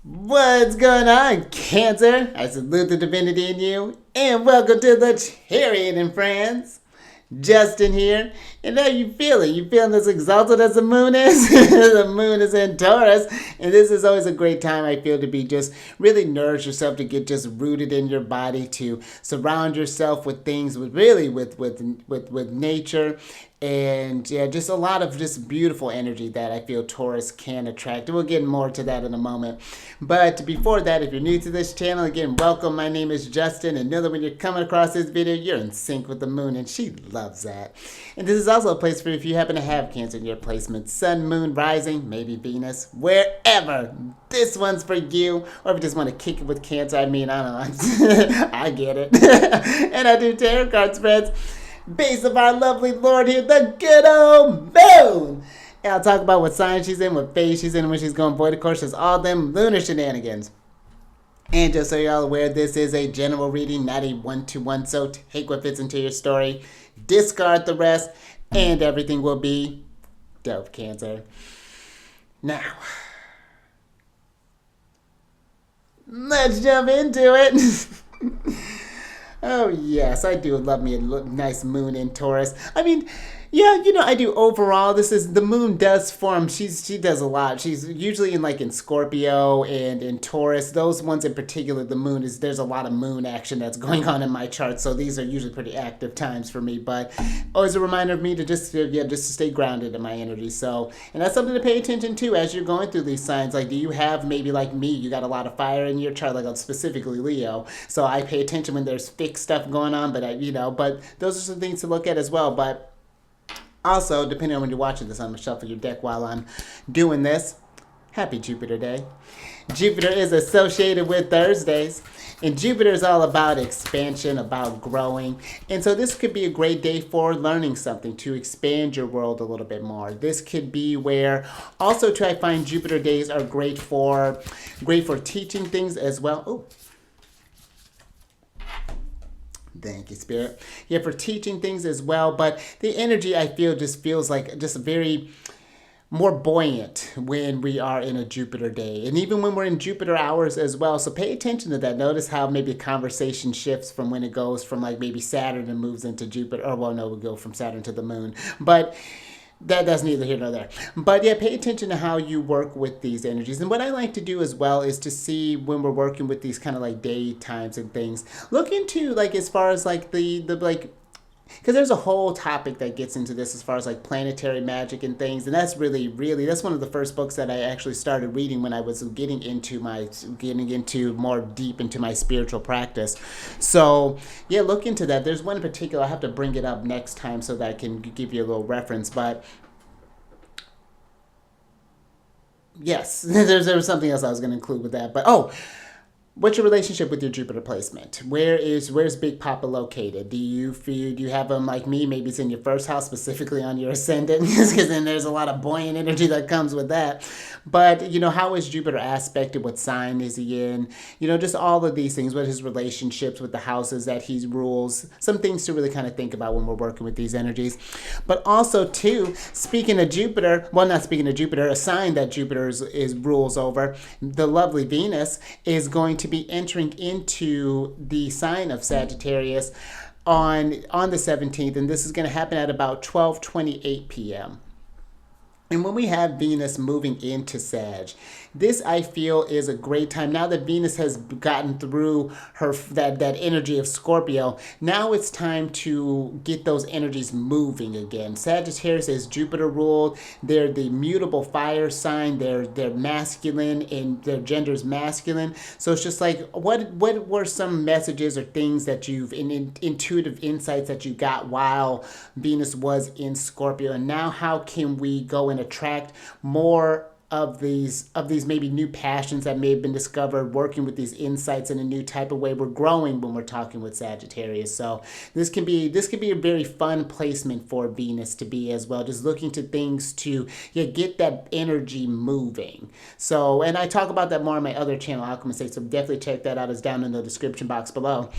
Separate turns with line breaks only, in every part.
What's going on, Cancer? I salute the divinity in you, and welcome to the Chariot Friends. Justin here, and how you feeling? You feeling as exalted as the moon is? The moon is in Taurus, and this is always a great time, I feel, to be just really nourish yourself, to get just rooted in your body, to surround yourself with things, with really with nature, and yeah, just a lot of just beautiful energy that I feel Taurus can attract. We'll get more to that in a moment. But before that, if you're new to this channel, again, welcome. My name is Justin, and know that when you're coming across this video, you're in sync with the moon, and she loves that. And this is also a place for if you happen to have Cancer in your placement, Sun, Moon, Rising, maybe Venus, wherever. This one's for you. Or if you just want to kick it with Cancer, I mean, I don't know. I get it. And I do tarot card spreads base of our lovely Lord here, the good old moon. And I'll talk about what sign she's in, what phase she's in, when she's going void. Of course, there's all them lunar shenanigans. And just so you're all aware, this is a general reading, not a one-to-one. So take what fits into your story, discard the rest, and everything will be dope, Cancer. Now, let's jump into it. Oh, yes, I do love me a nice moon in Taurus. I mean, yeah, I do overall. This is the moon does form. She does a lot. She's usually in Scorpio and in Taurus. Those ones in particular, the moon is there's a lot of moon action that's going on in my chart. So these are usually pretty active times for me. But always a reminder of me to just to stay grounded in my energy. So and that's something to pay attention to as you're going through these signs. Like, do you have maybe like me? You got a lot of fire in your chart, like specifically Leo. So I pay attention when there's fixed stuff going on. But those are some things to look at as well. But also, depending on when you're watching this, I'm going to shuffle your deck while I'm doing this. Happy Jupiter Day. Jupiter is associated with Thursdays, and Jupiter is all about expansion, about growing. And so this could be a great day for learning something, to expand your world a little bit more. This could be where also I find Jupiter days are great for teaching things as well. Oh, thank you, Spirit. Yeah, for teaching things as well. But the energy, I feel, just feels like just very more buoyant when we are in a Jupiter day. And even when we're in Jupiter hours as well. So pay attention to that. Notice how maybe a conversation shifts from when it goes from like maybe Saturn and moves into Jupiter. Or, well, no, we'll go from Saturn to the moon. But that's neither here nor there. But yeah, pay attention to how you work with these energies. And what I like to do as well is to see when we're working with these kind of like day times and things. Look into like as far as like the like, because there's a whole topic that gets into this as far as like planetary magic and things, and that's really that's one of the first books that I actually started reading when I was getting into more deep into my spiritual practice. So yeah, look into that. There's one in particular, I have to bring it up next time so that I can give you a little reference. But yes, there was something else I was going to include with that. But what's your relationship with your Jupiter placement? Where's Big Papa located? Do you have him like me? Maybe it's in your first house, specifically on your ascendant, because then there's a lot of buoyant energy that comes with that. But how is Jupiter aspected? What sign is he in? Just all of these things. What his relationships with the houses that he rules? Some things to really kind of think about when we're working with these energies. But also too, speaking of Jupiter, well, not speaking of Jupiter, a sign that Jupiter is rules over, the lovely Venus is going to be entering into the sign of Sagittarius on the 17th, and this is going to happen at about 12:28 p.m. And when we have Venus moving into Sag, this I feel is a great time. Now that Venus has gotten through that energy of Scorpio, now it's time to get those energies moving again. Sagittarius is Jupiter ruled. They're the mutable fire sign. They're masculine, and their gender's masculine. So it's just like, what were some messages or things that you've intuitive insights that you got while Venus was in Scorpio, and now how can we go and attract more of these maybe new passions that may have been discovered working with these insights in a new type of way. We're growing when we're talking with Sagittarius. So this can be a very fun placement for Venus to be as well, just looking to things to get that energy moving. So, and I talk about that more on my other channel, Alchemist 8, so definitely check that out. It's down in the description box below.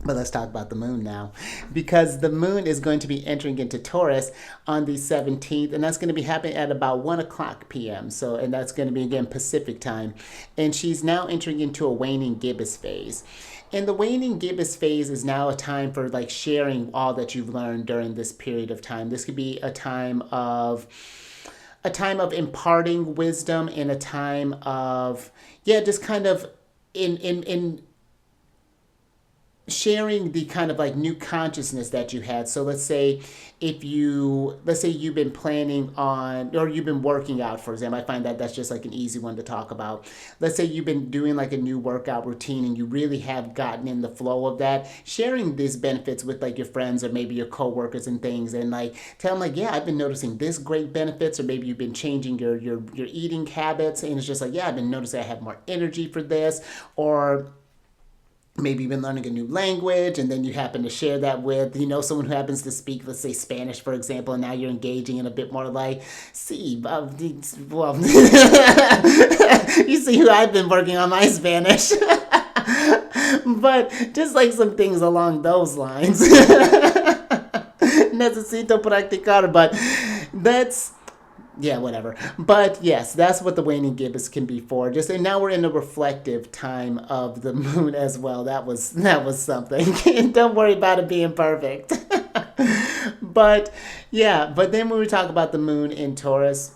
But let's talk about the moon now, because the moon is going to be entering into Taurus on the 17th, and that's going to be happening at about 1 o'clock p.m. So, and that's going to be again Pacific time. And she's now entering into a waning gibbous phase. And the waning gibbous phase is now a time for like sharing all that you've learned during this period of time. This could be a time of imparting wisdom, and a time of, yeah, just kind of in sharing the kind of like new consciousness that you had. So let's say you've been planning on, or you've been working out, for example. I find that that's just like an easy one to talk about. Let's say you've been doing like a new workout routine and you really have gotten in the flow of that, sharing these benefits with like your friends or maybe your coworkers and things, and like tell them like, yeah, I've been noticing this great benefits. Or maybe you've been changing your eating habits, and it's just like, yeah, I've been noticing I have more energy for this. Or maybe you've been learning a new language, and then you happen to share that with, someone who happens to speak, let's say, Spanish, for example, and now you're engaging in a bit more like, see, well, you see who I've been working on my Spanish. But just like some things along those lines. Necesito practicar, but that's, yeah, whatever. But yes, that's what the waning gibbous can be for. Just, and now we're in a reflective time of the moon as well. That was something. Don't worry about it being perfect. But yeah, but then when we talk about the moon in Taurus,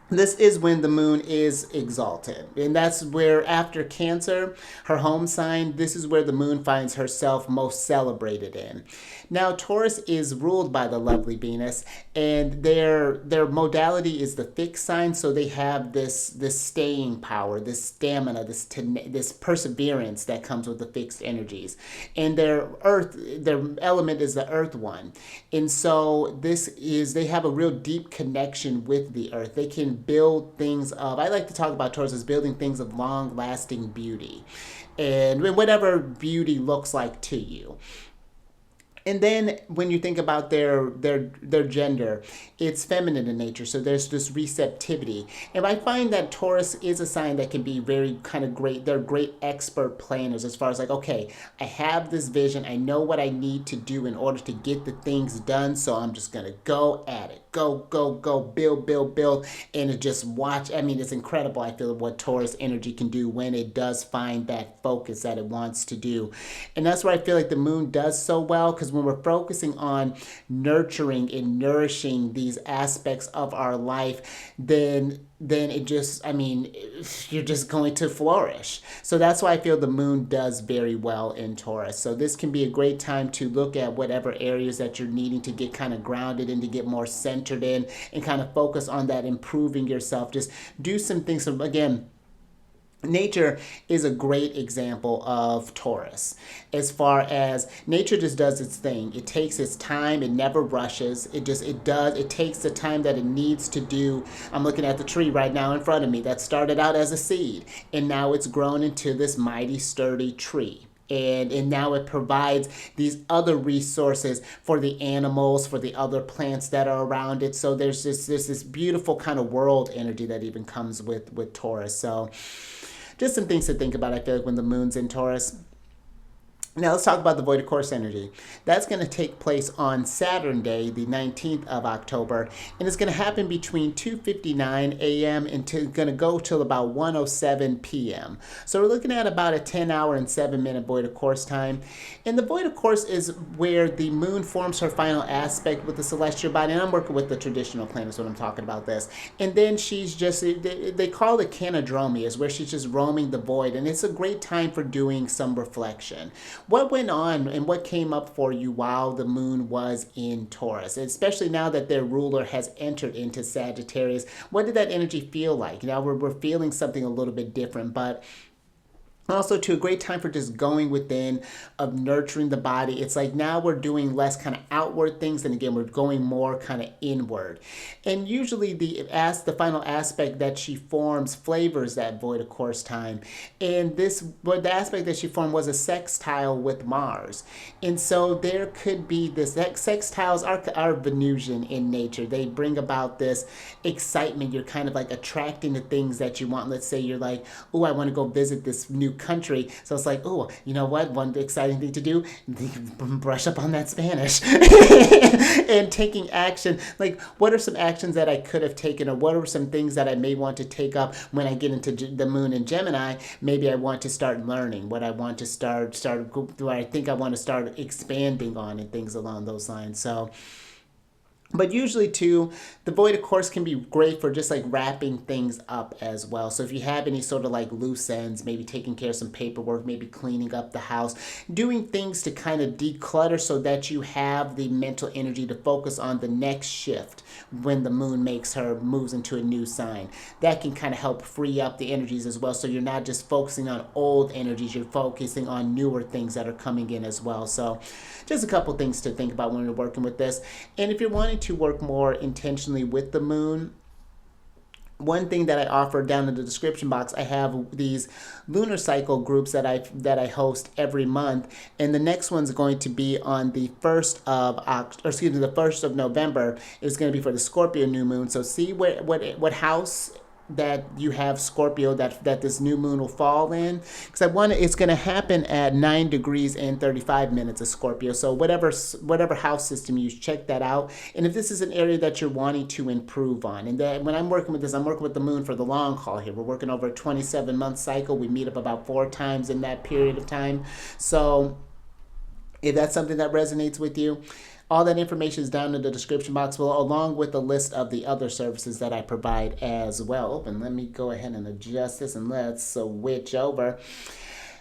this is when the moon is exalted. And that's where, after Cancer, her home sign, this is where the moon finds herself most celebrated in. Now, Taurus is ruled by the lovely Venus, and their modality is the fixed sign, so they have this staying power, this stamina, this perseverance that comes with the fixed energies. And their element is the earth one. And so they have a real deep connection with the earth. They can build things of, I like to talk about Taurus as building things of long lasting beauty, and whatever beauty looks like to you. And then when you think about their gender, it's feminine in nature. So there's this receptivity. And I find that Taurus is a sign that can be very kind of great. They're great expert planners, as far as like, okay, I have this vision. I know what I need to do in order to get the things done. So I'm just going to go at it. Go, go, go, build, build, build. And just watch. I mean, it's incredible, I feel, what Taurus energy can do when it does find that focus that it wants to do. And that's where I feel like the moon does so well, because when we're focusing on nurturing and nourishing these aspects of our life, then it just, I mean, you're just going to flourish. So that's why I feel the moon does very well in Taurus. So this can be a great time to look at whatever areas that you're needing to get kind of grounded in, to get more centered in, and kind of focus on that, improving yourself. Just do some things. So again, nature is a great example of Taurus, as far as nature just does its thing. It takes its time. It never rushes. It takes the time that it needs to do. I'm looking at the tree right now in front of me that started out as a seed, and now it's grown into this mighty, sturdy tree. And now it provides these other resources for the animals, for the other plants that are around it. So there's this beautiful kind of world energy that even comes with Taurus. So just some things to think about, I feel like, when the moon's in Taurus. Now let's talk about the void of course energy. That's going to take place on Saturn Day, the 19th of October, and it's going to happen between 2:59 a.m. and going to go till about 1:07 p.m. So we're looking at about a 10-hour and 7-minute void of course time. And the void of course is where the moon forms her final aspect with the celestial body. And I'm working with the traditional planets when I'm talking about this. And then she's just, they call it canodromia, is where she's just roaming the void. And it's a great time for doing some reflection. What went on and what came up for you while the moon was in Taurus, especially now that their ruler has entered into Sagittarius? What did that energy feel like? Now we're feeling something a little bit different, but also, a great time for just going within, of nurturing the body. It's like now we're doing less kind of outward things, and again, we're going more kind of inward. And usually the final aspect that she forms flavors that void of course time. And the aspect that she formed was a sextile with Mars. And so there could be this, sextiles are Venusian in nature. They bring about this excitement. You're kind of like attracting the things that you want. Let's say you're like, oh, I want to go visit this new country. So it's like, oh, you know what? One exciting thing to do, brush up on that Spanish and taking action. Like, what are some actions that I could have taken, or what are some things that I may want to take up when I get into the moon in Gemini? Maybe I want to start learning, what I want to start, what I think I want to start expanding on, and things along those lines. So, but usually too, the void of course can be great for just like wrapping things up as well. So if you have any sort of like loose ends, maybe taking care of some paperwork, maybe cleaning up the house, doing things to kind of declutter so that you have the mental energy to focus on the next shift when the moon moves into a new sign. That can kind of help free up the energies as well. So you're not just focusing on old energies, you're focusing on newer things that are coming in as well. So just a couple things to think about when you're working with this. And if you're wanting to work more intentionally with the moon, one thing that I offer down in the description box, I have these lunar cycle groups that I host every month, and the next one's going to be on the the 1st of November. Is going to be for the Scorpio new moon. So see what house that you have Scorpio that this new moon will fall in, because it's going to happen at 9 degrees and 35 minutes of Scorpio. So whatever house system you use, check that out. And if this is an area that you're wanting to improve on, and then when I'm working with this, I'm working with the moon for the long haul here. We're working over a 27-month cycle. We meet up about 4 times in that period of time. So if that's something that resonates with you, all that information is down in the description box below, along with a list of the other services that I provide as well. And let me go ahead and adjust this, and let's switch over.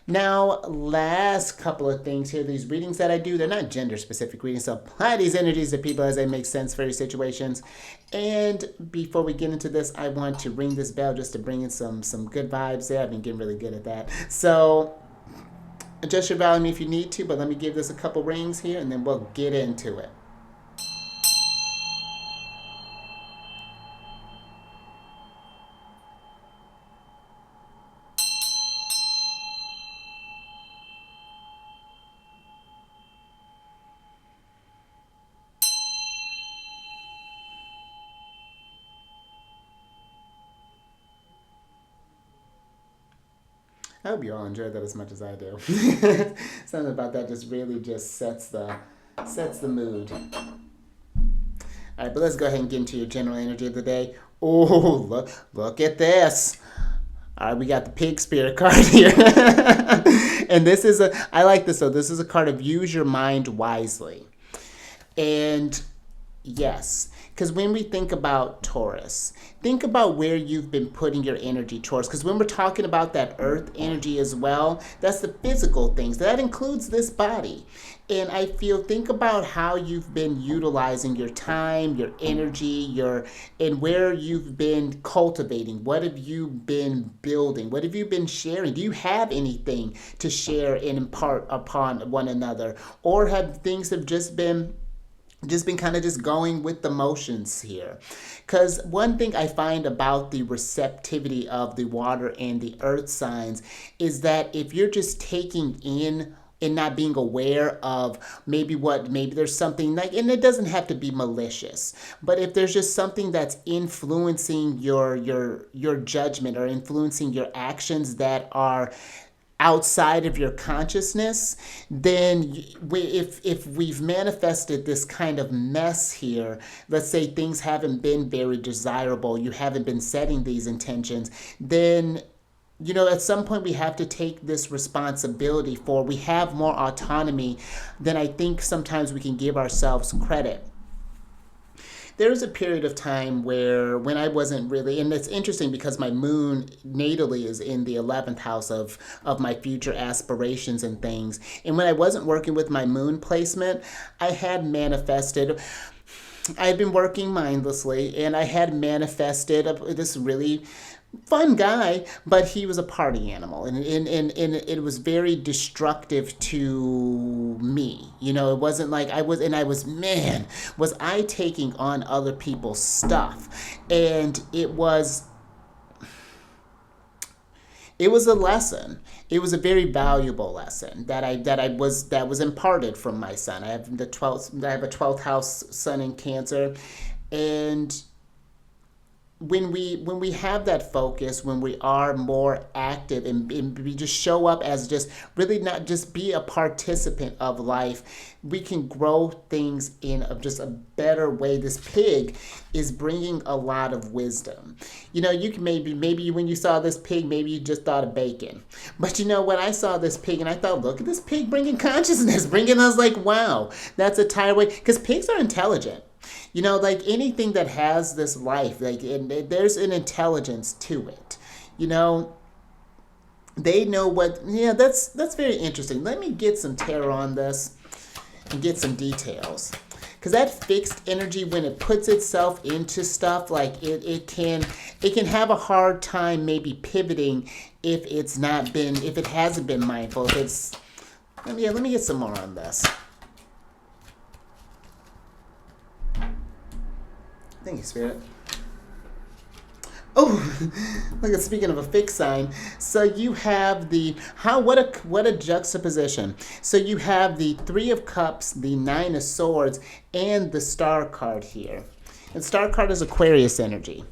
Now, last couple of things here. These readings that I do, they're not gender-specific readings, so apply these energies to people as they make sense for your situations. And before we get into this, I want to ring this bell just to bring in some good vibes there. I've been getting really good at that. So adjust your volume if you need to, but let me give this a couple rings here, and then we'll get into it. I hope you all enjoyed that as much as I do. Something about that just really just sets the mood. All right, but let's go ahead and get into your general energy of the day. Oh, look at this. All right, we got the pig spirit card here. And I like this though. This is a card of use your mind wisely. And yes, because when we think about Taurus, think about where you've been putting your energy towards. Because when we're talking about that earth energy as well, that's the physical things. That includes this body. And I think about how you've been utilizing your time, your energy, and where you've been cultivating. What have you been building? What have you been sharing? Do you have anything to share and impart upon one another? Or have things just been kind of just going with the motions here? Because one thing I find about the receptivity of the water and the earth signs is that if you're just taking in and not being aware of maybe there's something like, and it doesn't have to be malicious, but if there's just something that's influencing your judgment or influencing your actions that are outside of your consciousness, then if we've manifested this kind of mess here, let's say things haven't been very desirable, you haven't been setting these intentions, then at some point we have to take this responsibility we have more autonomy than I think sometimes we can give ourselves credit. There was a period of time when I wasn't really, and it's interesting because my moon natally is in the 11th house of my future aspirations and things. And when I wasn't working with my moon placement, I had manifested, I'd been working mindlessly, and I had manifested this really fun guy, but he was a party animal, and it was very destructive to me. It wasn't like was I taking on other people's stuff, and it was a lesson. It was a very valuable lesson that was imparted from my sun. I have a 12th house sun in Cancer, and when we have that focus, when we are more active, and we just show up as just really not just be a participant of life, we can grow things in just a better way. This pig is bringing a lot of wisdom. You can maybe when you saw this pig, maybe you just thought of bacon. But when I saw this pig and I thought, look at this pig bringing consciousness, bringing us like, wow, that's a tired way. Because pigs are intelligent. Like anything that has this life, like there's an intelligence to it. You know, they know what. Yeah, that's very interesting. Let me get some tarot on this and get some details. Because that fixed energy, when it puts itself into stuff, like it can have a hard time maybe pivoting if it hasn't been mindful. If it's let me get some more on this. Thank you, Spirit. Oh, look at, speaking of a fixed sign. So you have what a juxtaposition. So you have the Three of Cups, the Nine of Swords, and the Star card here. And Star card is Aquarius energy.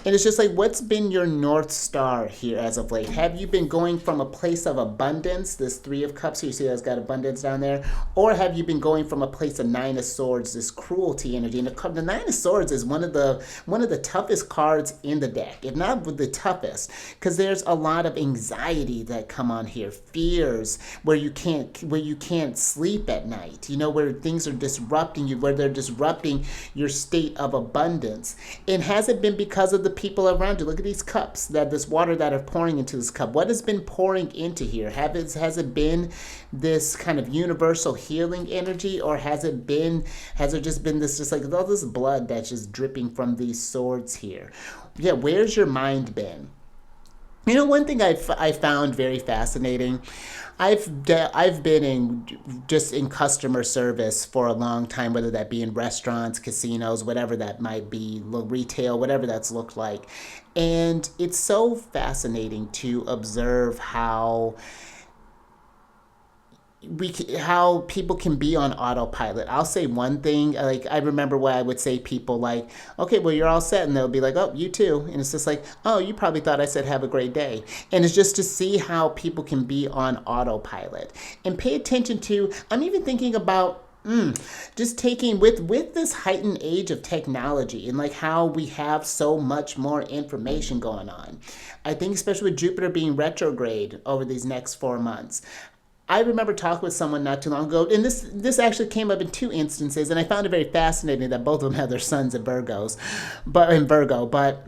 And it's just like, what's been your North Star here as of late? Have you been going from a place of abundance, this Three of Cups, you see that's got abundance down there? Or have you been going from a place of Nine of Swords, this cruelty energy? And the Nine of Swords is one of the toughest cards in the deck, if not the toughest, because there's a lot of anxiety that come on here, fears, where you can't sleep at night, where things are disrupting you, where they're disrupting your state of abundance. And has it been because of the people around you? Look at these cups, this water that are pouring into this cup. What has been pouring into here? Has it been this kind of universal healing energy, or has it just been this just like all this blood that's just dripping from these swords here? Yeah, where's your mind been? One thing I found very fascinating. I've been in customer service for a long time, whether that be in restaurants, casinos, whatever that might be, retail, whatever that's looked like. And it's so fascinating to observe how people can be on autopilot. I'll say one thing, like I remember what I would say people like, okay, well, you're all set, and they'll be like, oh, you too. And it's just like, oh, you probably thought I said have a great day. And it's just to see how people can be on autopilot and pay attention to. I'm even thinking about just taking with this heightened age of technology, and like how we have so much more information going on. I think especially with Jupiter being retrograde over these next 4 months, I remember talking with someone not too long ago, and this actually came up in 2 instances, and I found it very fascinating that both of them had their sons in Virgo, but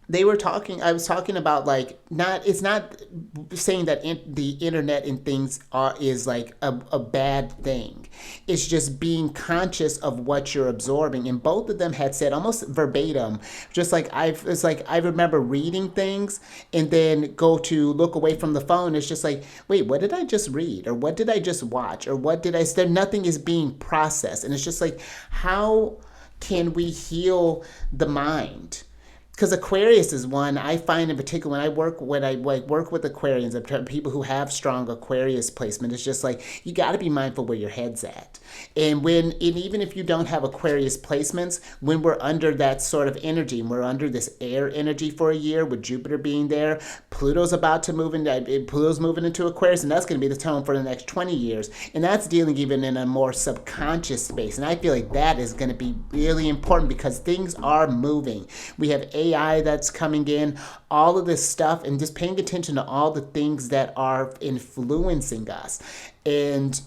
they were talking. I was talking about like it's not saying that the internet and things is like a bad thing. It's just being conscious of what you're absorbing. And both of them had said almost verbatim, just like I remember reading things and then go to look away from the phone. It's just like, wait, what did I just read, or what did I just watch, or what did I say? Nothing is being processed, and it's just like, how can we heal the mind? Because Aquarius is one I find in particular when I work with Aquarians, people who have strong Aquarius placement. It's just like, you got to be mindful where your head's at. And even if you don't have Aquarius placements, when we're under that sort of energy, and we're under this air energy for a year with Jupiter being there, Pluto's moving into Aquarius, and that's going to be the tone for the next 20 years. And that's dealing even in a more subconscious space. And I feel like that is going to be really important because things are moving. We have AI that's coming in, all of this stuff, and just paying attention to all the things that are influencing us. And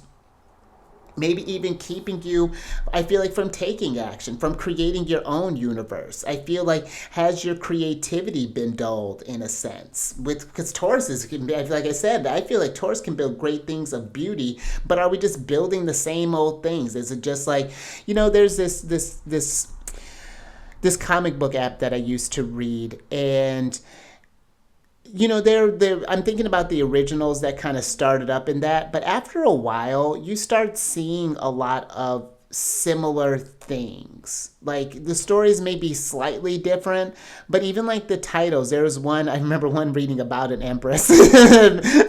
maybe even keeping you, I feel like, from taking action, from creating your own universe. I feel like, has your creativity been dulled in a sense? Because Taurus can be, like I said, I feel like Taurus can build great things of beauty, but are we just building the same old things? Is it just like, there's this comic book app that I used to read, and I'm thinking about the originals that kind of started up in that, but after a while, you start seeing a lot of similar things. Like the stories may be slightly different, but even like the titles, there was one, I remember one reading about an empress,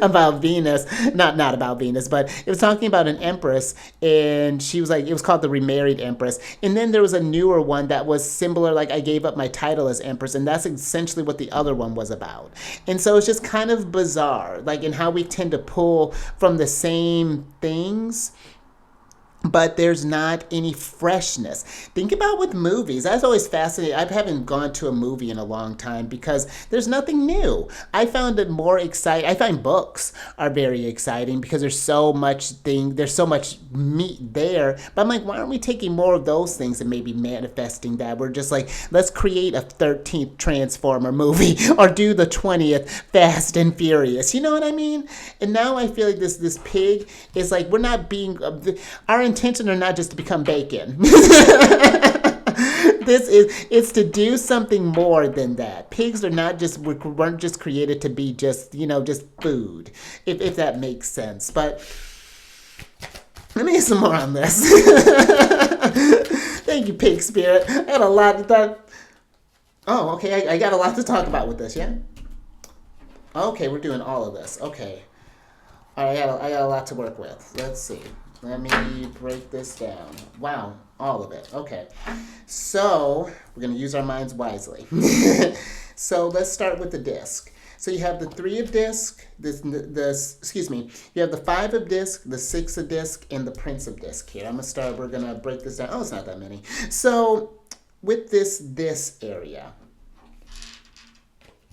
about Venus, not about Venus, but it was talking about an empress, and she was like, it was called The Remarried Empress. And then there was a newer one that was similar, like I gave up my title as empress, and that's essentially what the other one was about. And so it's just kind of bizarre, like in how we tend to pull from the same things, but there's not any freshness. Think about with movies. That's always fascinating. I haven't gone to a movie in a long time because there's nothing new. I found it more exciting. I find books are very exciting because there's so much meat there. But I'm like, why aren't we taking more of those things and maybe manifesting that? We're just like, let's create a 13th Transformer movie or do the 20th Fast and Furious. You know what I mean? And now I feel like this pig is like, we're not being, our intention are not just to become bacon. It's to do something more than that. Pigs are not just, weren't just created to be just, just food, if that makes sense. But let me get some more on this. Thank you, pig spirit. I had a lot to talk. Oh, okay. I got a lot to talk about with this, yeah? Okay, we're doing all of this. Okay. All right, I got a lot to work with. Let's see. Let me break this down. Wow, all of it. Okay. So, we're going to use our minds wisely. So, let's start with the disc. So, you have the 3 of disc, you have the 5 of disc, the 6 of disc, and the Prince of disc here. We're going to break this down. Oh, it's not that many. So, with this area,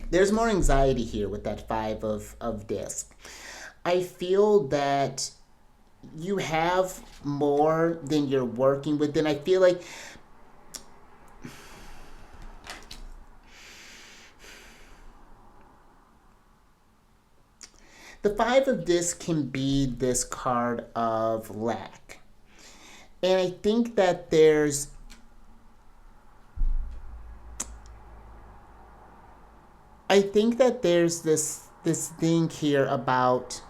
there's more anxiety here with that 5 of disc. I feel that you have more than you're working with. Then I feel like the 5 of disc can be this card of lack. And I think that there's this thing here about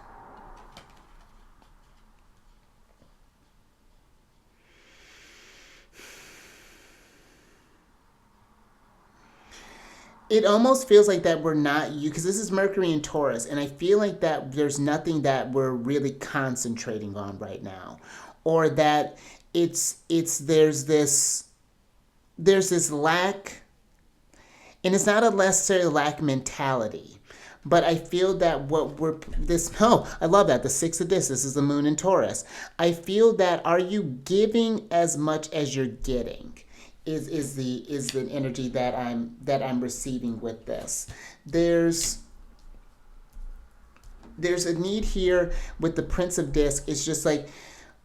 it almost feels like that we're not you, because this is Mercury in Taurus, and I feel like that there's nothing that we're really concentrating on right now, or that there's this lack, and it's not a necessarily lack mentality, but I feel that I love that, the 6 of this is the Moon in Taurus. I feel that, are you giving as much as you're getting? Is the energy that I'm receiving with this. There's a need here with the Prince of Disc. It's just like,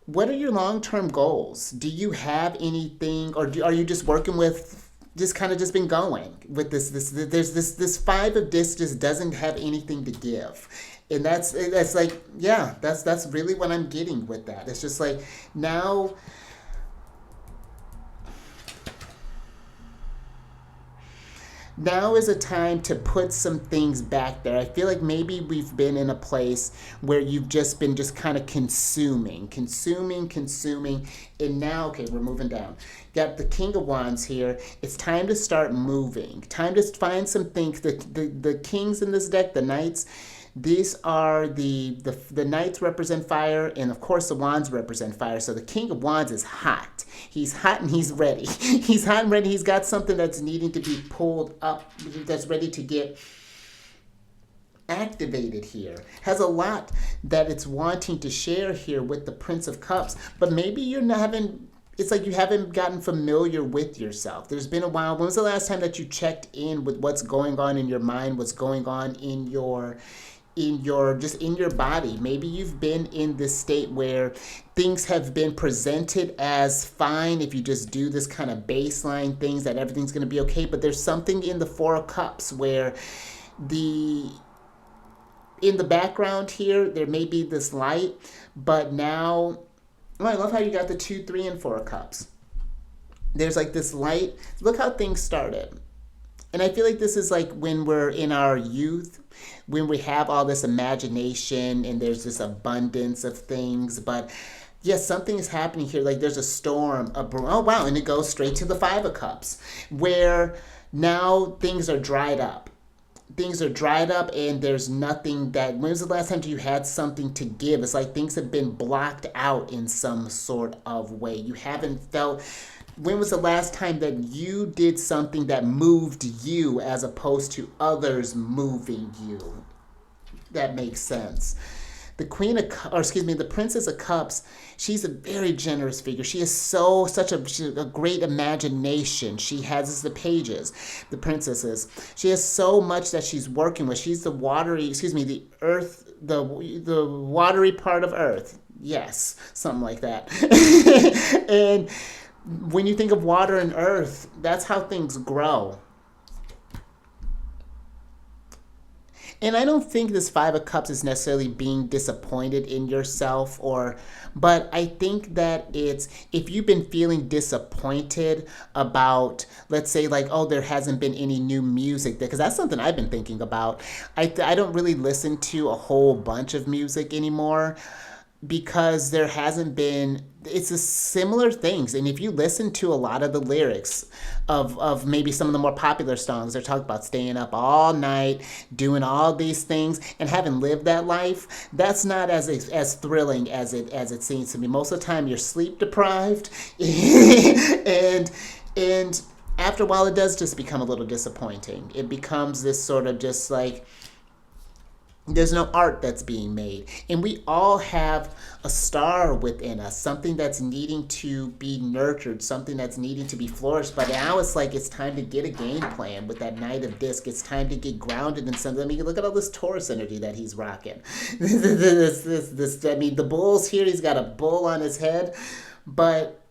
what are your long-term goals? Do you have anything, or are you just working with just kind of just been going with this? This 5 of Disc just doesn't have anything to give. And that's like, yeah, that's really what I'm getting with that. It's just like, now is a time to put some things back there. I feel like maybe we've been in a place where you've just been kind of consuming. And now, okay, we're moving down. Got the King of Wands here. It's time to start moving. Time to find some things. The kings in this deck, the knights, these are the knights represent fire, and of course the wands represent fire. So the King of Wands is hot. He's hot and he's ready. He's hot and ready. He's got something that's needing to be pulled up, that's ready to get activated here. Has a lot that it's wanting to share here with the Prince of Cups, but maybe you're not having, it's like you haven't gotten familiar with yourself. There's been a while. When was the last time that you checked in with what's going on in your mind, what's going on in your body? Maybe you've been in this state where things have been presented as fine if you just do this kind of baseline things, that everything's going to be okay. But there's something in the 4 of Cups where in the background here, there may be this light, but now, oh, I love how you got the 2, 3, and 4 of Cups. There's like this light. Look how things started. And I feel like this is like when we're in our youth, when we have all this imagination and there's this abundance of things, but Yes, something is happening here. Like there's a storm. Oh wow, and it goes straight to the Five of Cups, where now things are dried up. Things are dried up, and there's nothing that. When was the last time you had something to give? It's like things have been blocked out in some sort of way. You haven't felt. When was the last time that you did something that moved you as opposed to others moving you? That makes sense. The the Princess of Cups, she's a very generous figure. She has such a great imagination. She has the pages, the princesses. She has so much that she's working with. She's the the earth, the watery part of earth. Yes, something like that. And when you think of water and earth, that's how things grow. And I don't think this Five of Cups is necessarily being disappointed in yourself, but I think that it's, if you've been feeling disappointed about, let's say, like, oh, there hasn't been any new music there, because that's something I've been thinking about. I don't really listen to a whole bunch of music anymore because there hasn't been, it's a similar things. And if you listen to a lot of the lyrics of maybe some of the more popular songs, they're talking about staying up all night, doing all these things, and having lived that life. That's not as thrilling as it seems to me. Most of the time you're sleep deprived and after a while it does just become a little disappointing. It becomes this sort of just like, there's no art that's being made. And we all have a star within us, something that's needing to be nurtured, something that's needing to be flourished. But now it's like it's time to get a game plan with that Knight of Disc. It's time to get grounded in something. I mean, look at all this Taurus energy that he's rocking. I mean, the bull's here. He's got a bull on his head. But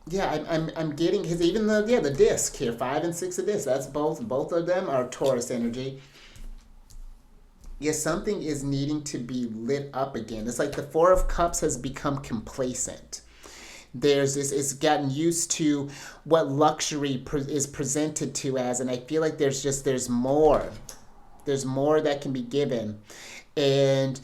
yeah, I'm getting his, even the disc here, 5 and 6 of disc. That's both of them are Taurus energy. Yes, something is needing to be lit up again. It's like the Four of Cups has become complacent. There's this, it's gotten used to what luxury is presented to as, and I feel like there's more. There's more that can be given. And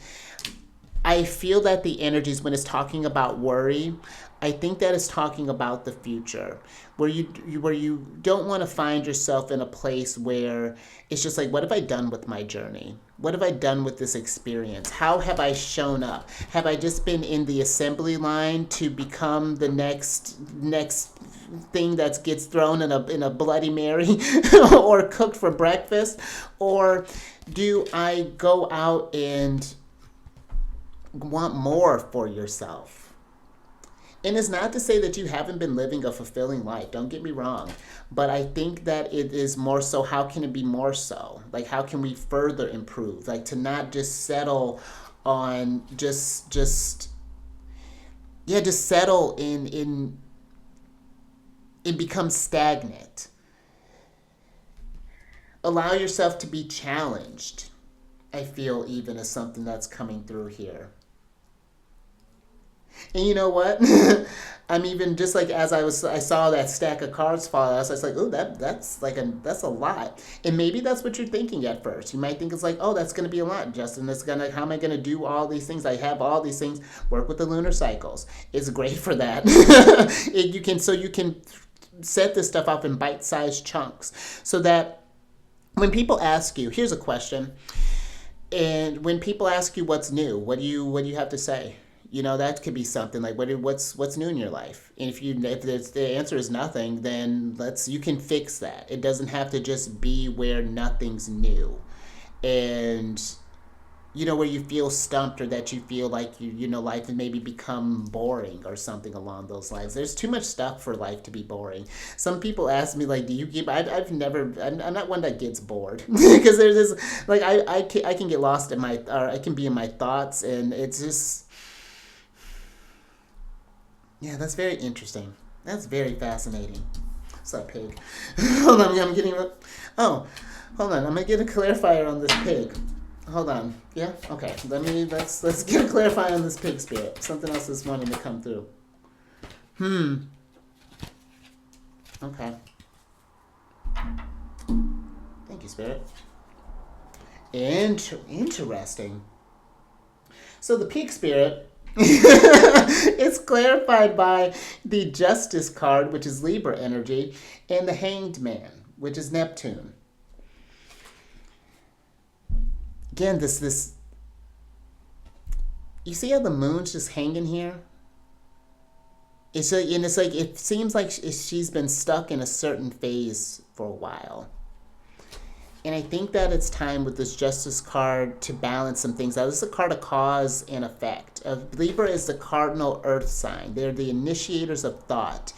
I feel that the energies, when it's talking about worry, I think that is talking about the future, where you don't want to find yourself in a place where it's just like, what have I done with my journey? What have I done with this experience? How have I shown up? Have I just been in the assembly line to become the next thing that gets thrown in a Bloody Mary or cooked for breakfast, or do I go out and want more for yourself? And it's not to say that you haven't been living a fulfilling life. Don't get me wrong. But I think that it is more so, how can it be more so? Like, how can we further improve? Like, to not just settle on just settle in become stagnant. Allow yourself to be challenged, I feel, even as something that's coming through here. And you know what? I'm even just like, as I saw that stack of cards fall out, I was like, oh, that's a lot. And maybe that's what you're thinking at first. You might think it's like, oh, that's gonna be a lot, Justin. How am I gonna do all these things? I have all these things. Work with the lunar cycles. It's great for that. You can set this stuff up in bite-sized chunks, so that when people ask you, here's a question, and when people ask you what's new, what do you have to say? You know, that could be something like, what's new in your life? And if the answer is nothing, then you can fix that. It doesn't have to just be where nothing's new, and where you feel stumped, or that you feel like life has maybe become boring or something along those lines. There's too much stuff for life to be boring. Some people ask me, like, do you keep? I'm not one that gets bored because there's this, like, I can get lost or I can be in my thoughts, and it's just. Yeah, that's very interesting. That's very fascinating. What's up, pig? Hold on, I'm getting. Oh, hold on. I'm gonna get a clarifier on this pig. Hold on. Yeah. Okay. Let's get a clarifier on this pig spirit. Something else is wanting to come through. Okay. Thank you, spirit. Interesting. So the peak spirit is clarified by the Justice card, which is Libra energy, and the Hanged Man, which is Neptune. Again, this you see how the moon's just hanging here? It's like, and it's like it seems like she's been stuck in a certain phase for a while. And I think that it's time with this Justice card to balance some things out. This is a card of cause and effect. Libra is the cardinal earth sign. They're the initiators of thought.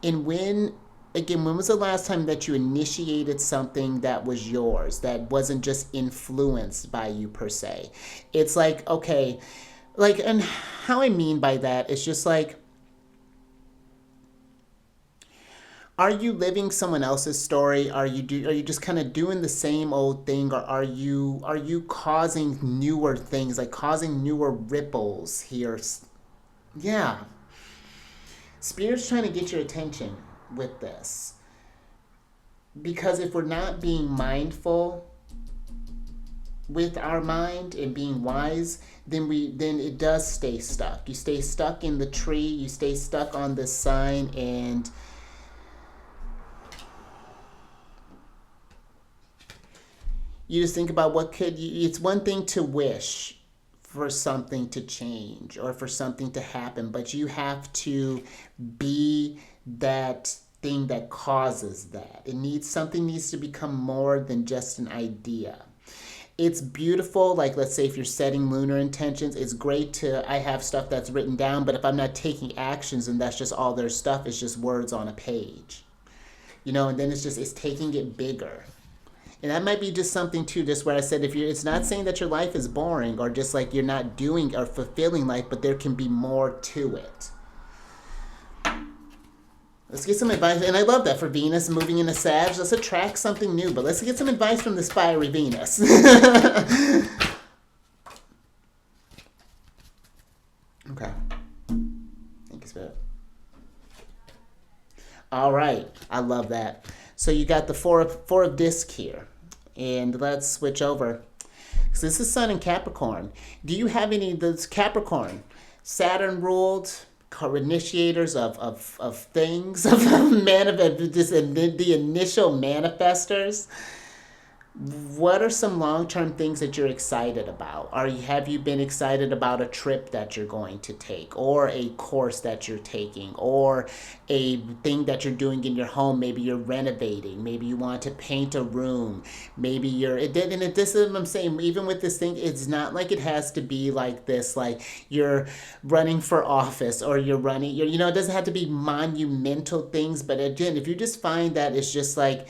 And when was the last time that you initiated something that was yours, that wasn't just influenced by you per se? It's like, okay, like, and how I mean by that is just like, are you living someone else's story? Are you just kind of doing the same old thing, or are you causing newer things, like causing newer ripples here? Yeah, Spirit's trying to get your attention with this, because if we're not being mindful with our mind and being wise, then it does stay stuck. You stay stuck in the tree. You stay stuck on this sign, and you just think about it's one thing to wish for something to change or for something to happen, but you have to be that thing that causes that. Something needs to become more than just an idea. It's beautiful, like let's say if you're setting lunar intentions, it's great I have stuff that's written down, but if I'm not taking actions and that's just all their stuff, it's just words on a page. And then it's taking it bigger. And that might be just something too, just where I said, it's not saying that your life is boring or just like you're not doing or fulfilling life, but there can be more to it. Let's get some advice. And I love that for Venus moving into Sag. Let's attract something new, but let's get some advice from this fiery Venus. Okay. Thank you, Spirit. All right. I love that. So you got the four of disc here. And let's switch over. So this is Sun in Capricorn. Do you have any of those Capricorn? Saturn ruled initiators of things, of the initial manifestors. What are some long-term things that you're excited about? Have you been excited about a trip that you're going to take, or a course that you're taking, or a thing that you're doing in your home? Maybe you're renovating. Maybe you want to paint a room. Maybe this is what I'm saying. Even with this thing, it's not like it has to be like this, like you're running for office or it doesn't have to be monumental things. But again, if you just find that it's just like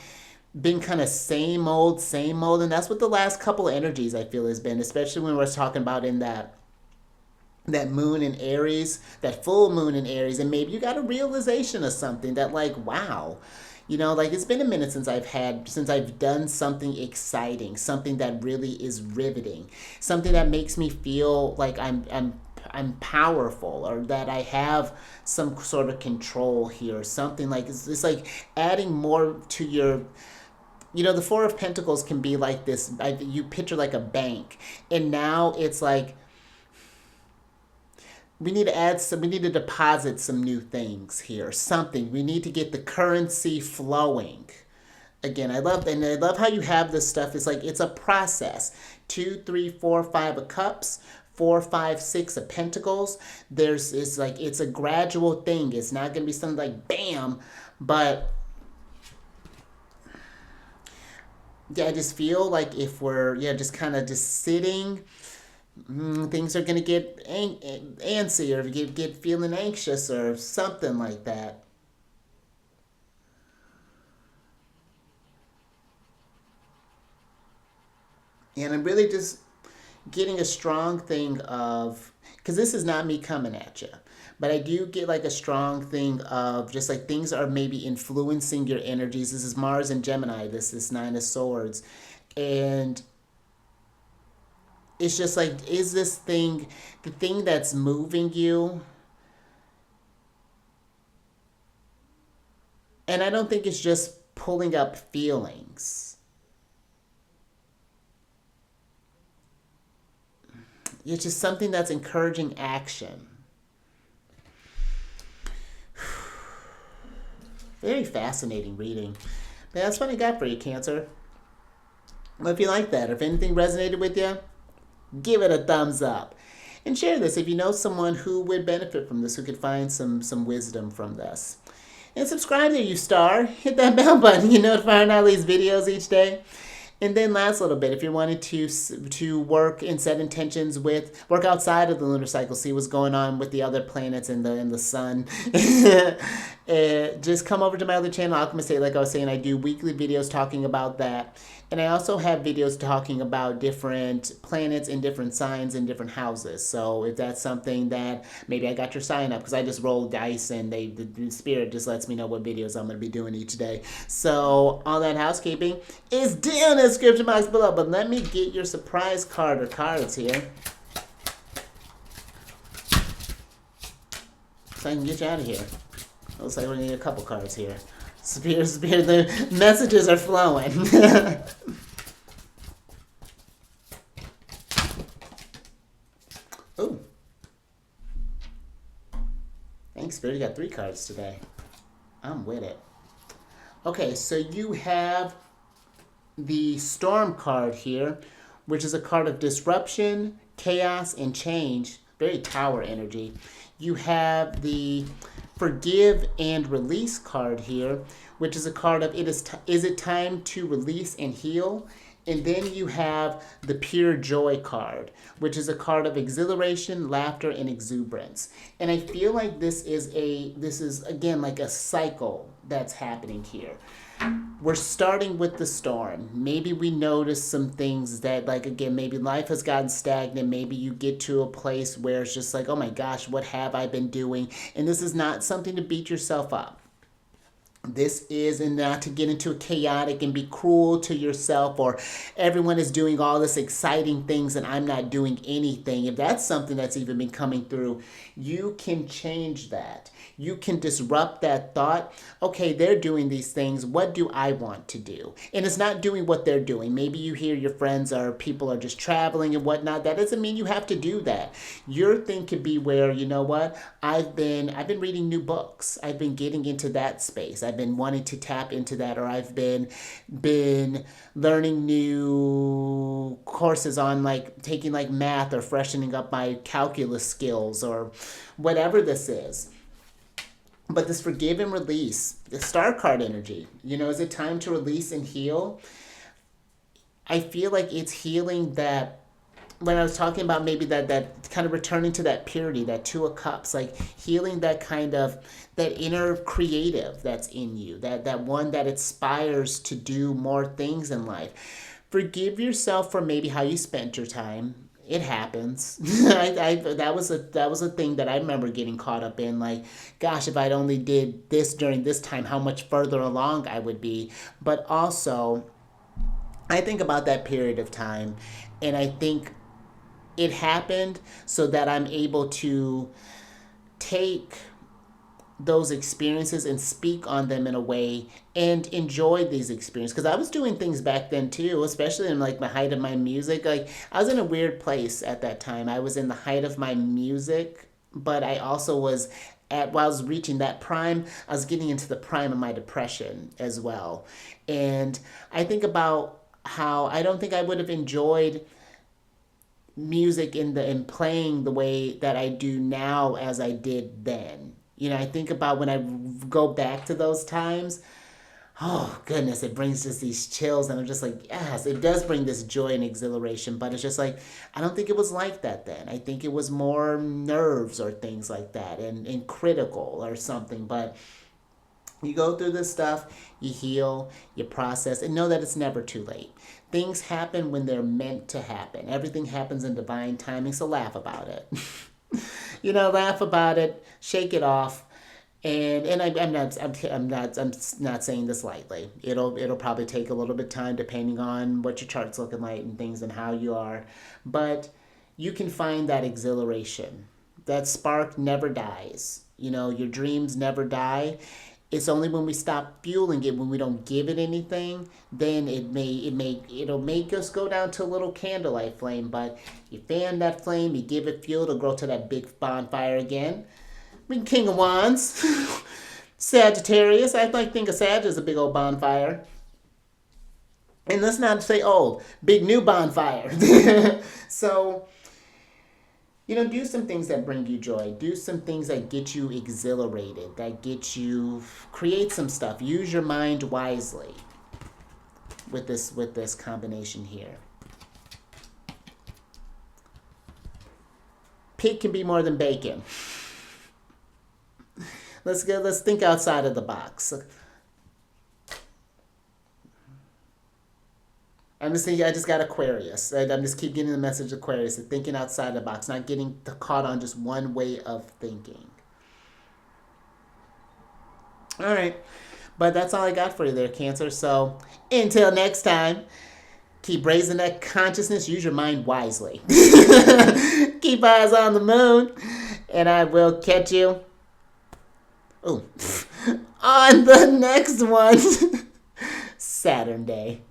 been kind of same old, and that's what the last couple of energies I feel has been, especially when we're talking about in that moon in Aries, that full moon in Aries, and maybe you got a realization of something that like, wow, like it's been a minute since I've done something exciting, something that really is riveting, something that makes me feel like I'm powerful, or that I have some sort of control here, something like it's like adding more to your. The Four of Pentacles can be like this. You picture like a bank, and now it's like we need to deposit some new things here. Something we need to get the currency flowing. Again, I love how you have this stuff. It's like it's a process. 2, 3, 4, 5 of Cups. 4, 5, 6 of Pentacles. It's a gradual thing. It's not gonna be something like bam, but. Yeah, I just feel like if we're just kind of just sitting, things are gonna get antsy, or get feeling anxious or something like that. And I'm really just getting a strong thing of, because this is not me coming at you, but I do get like a strong thing of just like things are maybe influencing your energies. This is Mars and Gemini, this Nine of Swords. And it's just like, is this thing, the thing that's moving you? And I don't think it's just pulling up feelings. It's just something that's encouraging action. Very fascinating reading. But that's what I got for you, Cancer. Well, if you like that, or if anything resonated with you, give it a thumbs up. And share this if you know someone who would benefit from this, who could find some wisdom from this. And subscribe there, you star. Hit that bell button. You notify on all these videos each day. And then last little bit, if you're wanting to work and set intentions with, work outside of the lunar cycle, see what's going on with the other planets and the sun, just come over to my other channel, Alchemist State. Like I was saying, I do weekly videos talking about that. And I also have videos talking about different planets in different signs and different houses. So if that's something that maybe I got your sign up, because I just roll dice and the spirit just lets me know what videos I'm going to be doing each day. So all that housekeeping is down in the description box below. But let me get your surprise card or cards here, so I can get you out of here. Looks like we're going to need a couple cards here. Spirit, the messages are flowing. Ooh. Thanks, Spirit. You got 3 cards today. I'm with it. Okay, so you have the Storm card here, which is a card of disruption, chaos, and change. Very Tower energy. You have the Forgive and Release card here, which is a card of is it time to release and heal? And then you have the Pure Joy card, which is a card of exhilaration, laughter, and exuberance. And I feel like this is again like a cycle that's happening here. We're starting with the storm. Maybe we notice some things that, like, again, maybe life has gotten stagnant. Maybe you get to a place where it's just like, oh my gosh, what have I been doing? And this is not something to beat yourself up. This is, and not to get into a chaotic and be cruel to yourself, or everyone is doing all this exciting things and I'm not doing anything. If that's something that's even been coming through, you can change that. You can disrupt that thought. Okay, they're doing these things. What do I want to do? And it's not doing what they're doing. Maybe you hear your friends or people are just traveling and whatnot. That doesn't mean you have to do that. Your thing could be where, you know what? I've been reading new books. I've been getting into that space. I've been wanting to tap into that, or I've been learning new courses on, like, taking like math or freshening up my calculus skills or whatever this is. But this Forgive and Release, the Star card energy, is it time to release and heal? I feel like it's healing that, when I was talking about maybe that kind of returning to that purity, that 2 of Cups, like healing that kind of, that inner creative that's in you, that one that aspires to do more things in life. Forgive yourself for maybe how you spent your time. It happens. That was a thing that I remember getting caught up in. Like, gosh, if I'd only did this during this time, how much further along I would be. But also, I think about that period of time, and I think it happened so that I'm able to take those experiences and speak on them in a way and enjoy these experiences, because I was doing things back then too, especially in like the height of my music. Like, I was in a weird place at that time. I was in the height of my music, but I also was while I was reaching that prime, I was getting into the prime of my depression as well. And I think about how I don't think I would have enjoyed music in playing the way that I do now as I did then. I think about when I go back to those times, oh goodness, it brings just these chills, and I'm just like, yes, it does bring this joy and exhilaration, but it's just like, I don't think it was like that then. I think it was more nerves or things like that, and critical or something. But you go through this stuff, you heal, you process, and know that it's never too late. Things happen when they're meant to happen. Everything happens in divine timing, so laugh about it. Laugh about it, shake it off, and I'm not saying this lightly. It'll probably take a little bit of time depending on what your chart's looking like and things and how you are, but you can find that exhilaration. That spark never dies. Your dreams never die. It's only when we stop fueling it, when we don't give it anything, then it'll make us go down to a little candlelight flame. But you fan that flame, you give it fuel to grow to that big bonfire again. I mean, King of Wands, Sagittarius. I like think of Sag as a big old bonfire. And let's not say old, big new bonfire. So, do some things that bring you joy. Do some things that get you exhilarated, that get you, create some stuff. Use your mind wisely with this combination here. Pig can be more than bacon. Let's think outside of the box. I just got Aquarius. I'm just keep getting the message Aquarius, of thinking outside the box, not getting caught on just one way of thinking. All right. But that's all I got for you there, Cancer. So until next time, keep raising that consciousness. Use your mind wisely. Keep eyes on the moon. And I will catch you on the next one. Saturn Day.